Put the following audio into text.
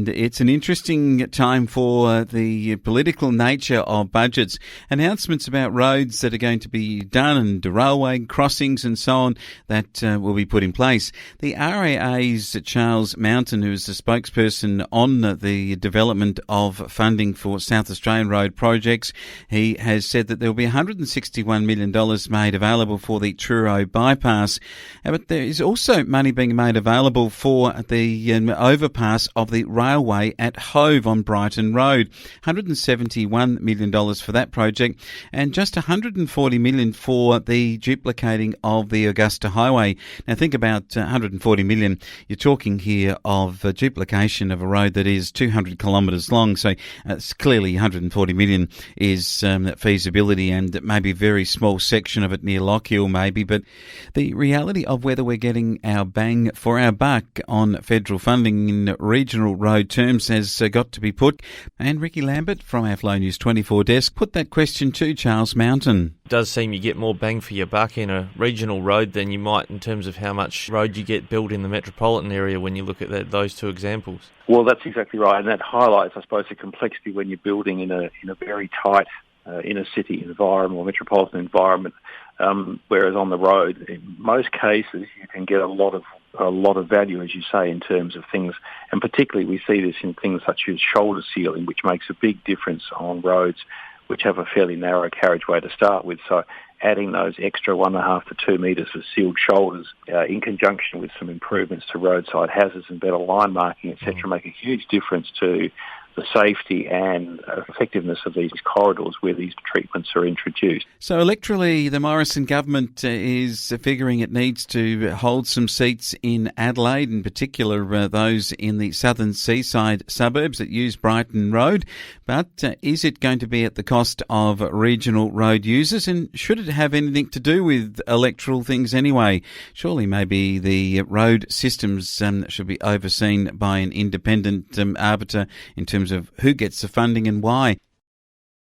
And it's an interesting time for the political nature of budgets. Announcements about roads that are going to be done and railway crossings and so on that will be put in place. The RAA's Charles Mountain, who is the spokesperson on the development of funding for South Australian road projects, he has said that there will be $161 million made available for the Truro bypass. But there is also money being made available for the overpass of the railway at Hove on Brighton Road. $171 million for that project, and just $140 million for the duplicating of the Sturt Highway. Now think about $140 million. You're talking here of a duplication of a road that is 200 kilometres long, so it's clearly $140 million is feasibility, and maybe a very small section of it near Lockhill maybe, but the reality of whether we're getting our bang for our buck on federal funding in regional road terms has got to be put. And Ricky Lambert from our Flow News 24 desk put that question to Charles Mountain. It does seem you get more bang for your buck in a regional road than you might in terms of how much road you get built in the metropolitan area when you look at those two examples. Well, that's exactly right, and that highlights, I suppose, the complexity when you're building in a very tight inner city environment or metropolitan environment. Whereas on the road, in most cases, you can get a lot of value, as you say, in terms of things, and particularly we see this in things such as shoulder sealing, which makes a big difference on roads which have a fairly narrow carriageway to start with. So adding those extra 1.5 to 2 metres of sealed shoulders in conjunction with some improvements to roadside hazards and better line marking, etc., make a huge difference to the safety and effectiveness of these corridors where these treatments are introduced. So electorally, the Morrison government is figuring it needs to hold some seats in Adelaide, in particular those in the southern seaside suburbs that use Brighton Road. But is it going to be at the cost of regional road users? And should it have anything to do with electoral things anyway? Surely maybe the road systems should be overseen by an independent arbiter in terms of who gets the funding and why.